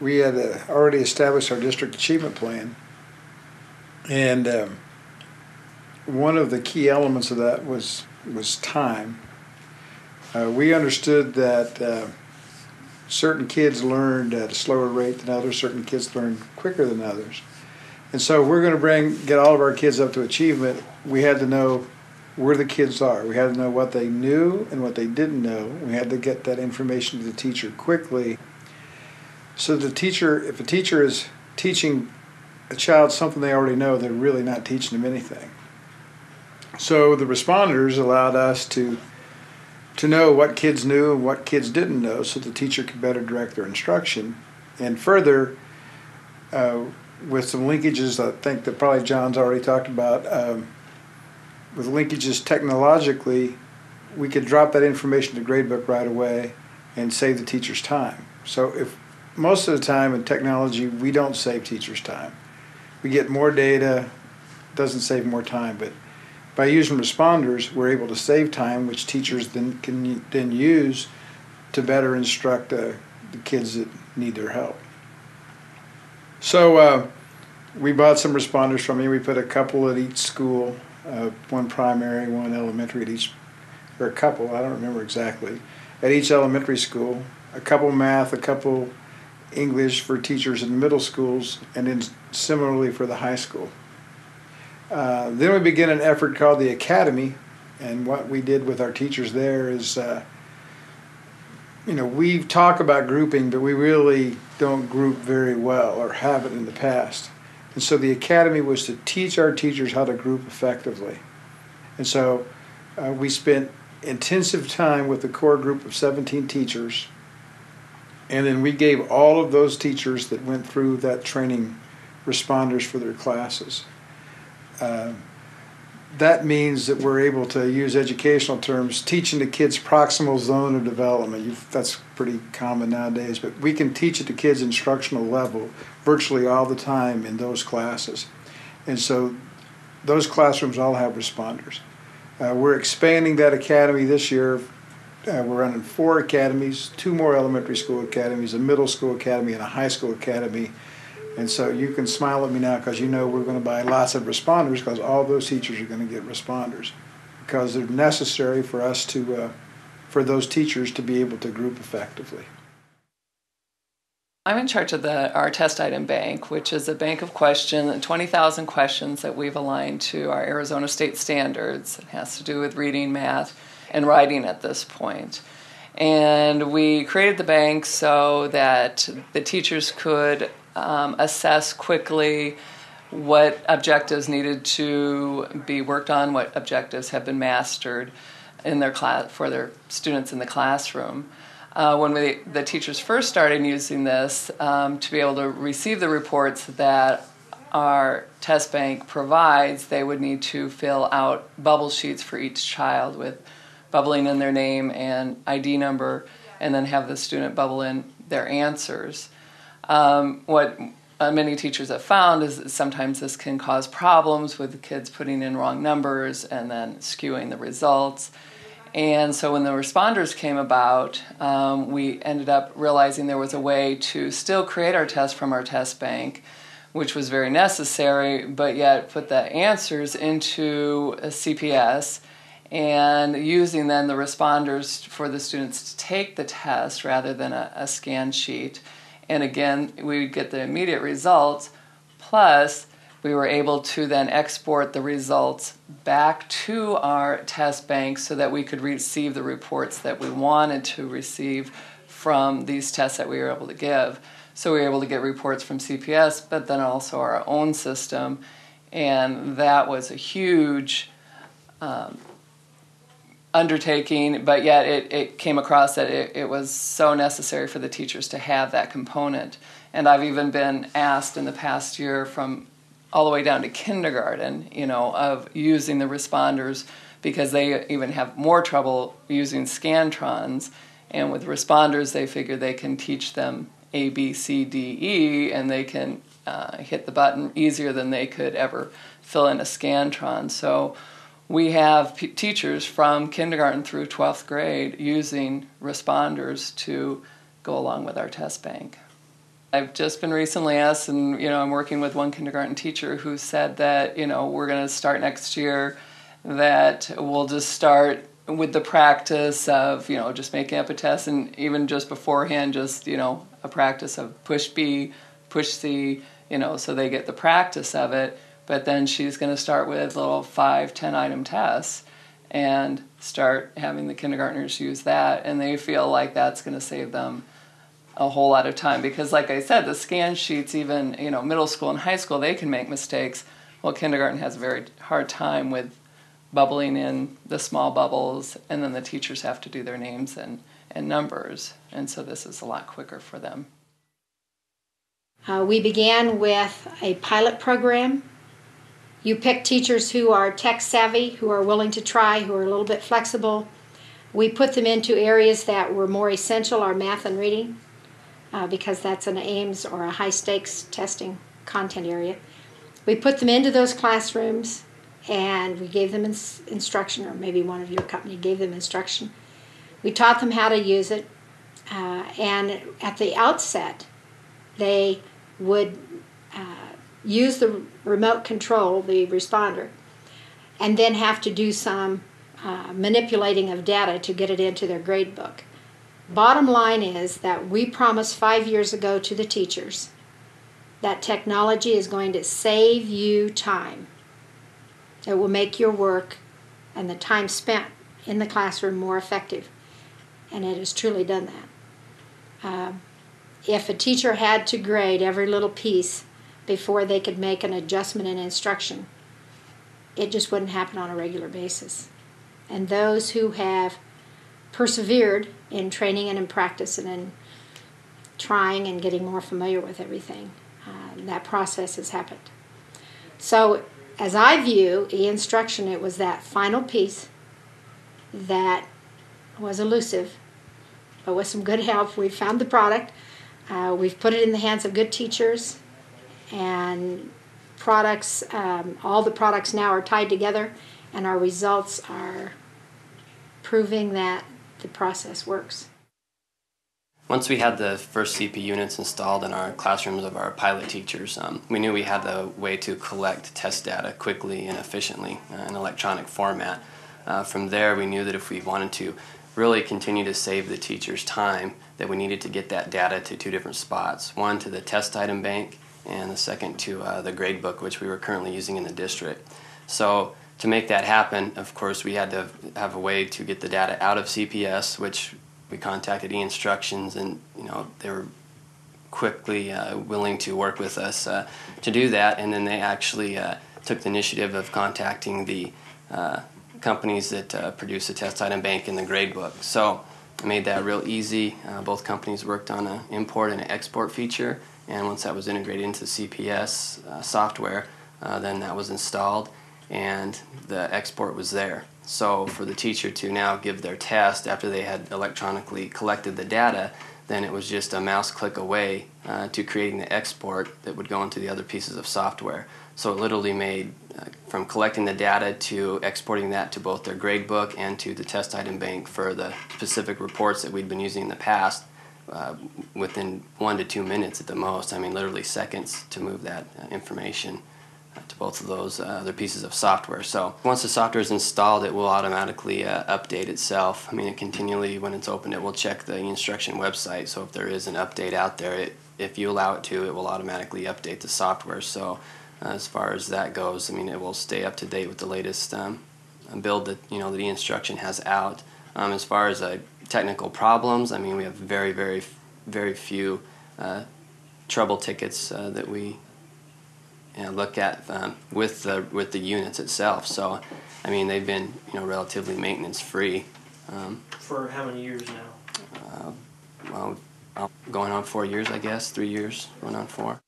we had already established our district achievement plan, and one of the key elements of that was time. We understood that certain kids learned at a slower rate than others, certain kids learned quicker than others. And so if we're going to get all of our kids up to achievement, we had to know where the kids are. We had to know what they knew and what they didn't know. We had to get that information to the teacher quickly. So the teacher, if a teacher is teaching a child something they already know, they're really not teaching them anything. So the responders allowed us to know what kids knew and what kids didn't know, so the teacher could better direct their instruction. And further, with some linkages I think that probably John's already talked about, with linkages technologically, we could drop that information to gradebook right away and save the teacher's time. So if most of the time in technology, we don't save teachers' time. We get more data, doesn't save more time, but by using responders, we're able to save time, which teachers then can use to better instruct the kids that need their help. So we bought some responders from you. We put a couple at each school, one primary, one elementary at each, or a couple, I don't remember exactly, at each elementary school, a couple math, a couple English for teachers in middle schools, and then similarly for the high school. Then we began an effort called the Academy, and what we did with our teachers there is, we talk about grouping, but we really don't group very well or haven't in the past. And so the Academy was to teach our teachers how to group effectively. And so we spent intensive time with the core group of 17 teachers, and then we gave all of those teachers that went through that training responders for their classes. That means that we're able to use educational terms, teaching the kids proximal zone of development. That's pretty common nowadays, but we can teach at the kids' instructional level virtually all the time in those classes. And so those classrooms all have responders. We're expanding that academy this year. We're running 4 academies, 2 more elementary school academies, a middle school academy, and a high school academy. And so you can smile at me now because you know we're going to buy lots of responders because all those teachers are going to get responders because they're necessary for us to, for those teachers to be able to group effectively. I'm in charge of our test item bank, which is a bank of questions, 20,000 questions that we've aligned to our Arizona state standards. It has to do with reading, math, and writing at this point. And we created the bank so that the teachers could assess quickly what objectives needed to be worked on, what objectives have been mastered in their class for their students in the classroom. When the teachers first started using this, to be able to receive the reports that our test bank provides, they would need to fill out bubble sheets for each child with bubbling in their name and ID number, and then have the student bubble in their answers. What many teachers have found is that sometimes this can cause problems with the kids putting in wrong numbers and then skewing the results. And so when the responders came about, we ended up realizing there was a way to still create our test from our test bank, which was very necessary, but yet put the answers into a CPS and using then the responders for the students to take the test rather than a scan sheet. And again, we would get the immediate results, plus we were able to then export the results back to our test bank so that we could receive the reports that we wanted to receive from these tests that we were able to give. So we were able to get reports from CPS, but then also our own system, and that was a huge undertaking, but yet it came across that it was so necessary for the teachers to have that component. And I've even been asked in the past year from all the way down to kindergarten, of using the responders because they even have more trouble using Scantrons. And with responders, they figure they can teach them A, B, C, D, E, and they can hit the button easier than they could ever fill in a Scantron. So we have teachers from kindergarten through 12th grade using responders to go along with our test bank. I've just been recently asked, and I'm working with one kindergarten teacher who said that we're going to start next year, that we'll just start with the practice of just making up a test, and even just beforehand, just a practice of push B, push C, so they get the practice of it. But then she's going to start with little 5-10 item tests and start having the kindergartners use that, and they feel like that's going to save them a whole lot of time, because like I said, the scan sheets, even middle school and high school, they can make mistakes. Well, kindergarten has a very hard time with bubbling in the small bubbles, and then the teachers have to do their names and numbers, and so this is a lot quicker for them. We began with a pilot program. You pick teachers who are tech savvy, who are willing to try, who are a little bit flexible. We put them into areas that were more essential, our math and reading, because that's an Ames or a high-stakes testing content area. We put them into those classrooms, and we gave them instruction, or maybe one of your company gave them instruction. We taught them how to use it, and at the outset, they would use the remote control, the responder, and then have to do some manipulating of data to get it into their grade book. Bottom line is that we promised 5 years ago to the teachers that technology is going to save you time. It will make your work and the time spent in the classroom more effective, and it has truly done that. If a teacher had to grade every little piece before they could make an adjustment in instruction, it just wouldn't happen on a regular basis. And those who have persevered in training and in practice and in trying and getting more familiar with everything, that process has happened. So as I view e-instruction, it was that final piece that was elusive, but with some good help, we found the product. We've put it in the hands of good teachers, and products, all the products now are tied together, and our results are proving that the process works. Once we had the first CP units installed in our classrooms of our pilot teachers, we knew we had the way to collect test data quickly and efficiently in electronic format. From there, we knew that if we wanted to really continue to save the teachers time, that we needed to get that data to two different spots. One to the test item bank, and the second to the grade book, which we were currently using in the district. So to make that happen, of course, we had to have a way to get the data out of CPS, which we contacted e-instructions, and they were quickly willing to work with us to do that. And then they actually took the initiative of contacting the companies that produce the test item bank and the grade book. So it made that real easy. Both companies worked on an import and an export feature, and once that was integrated into CPS software, then that was installed and the export was there. So for the teacher to now give their test after they had electronically collected the data, then it was just a mouse click away to creating the export that would go into the other pieces of software. So it literally made, from collecting the data to exporting that to both their grade book and to the test item bank for the specific reports that we'd been using in the past, within 1 to 2 minutes at the most. I mean, literally seconds to move that information to both of those other pieces of software. So once the software is installed, it will automatically update itself. I mean, it continually, when it's open, it will check the instruction website. So if there is an update out there, if you allow it to, it will automatically update the software. So as far as that goes, I mean, it will stay up to date with the latest build that the instruction has out. As far as technical problems, I mean, we have very, very, very few trouble tickets that we look at with the units itself. So, I mean, they've been relatively maintenance free. For how many years now? Well, going on 4 years, I guess. 3 years, going on 4.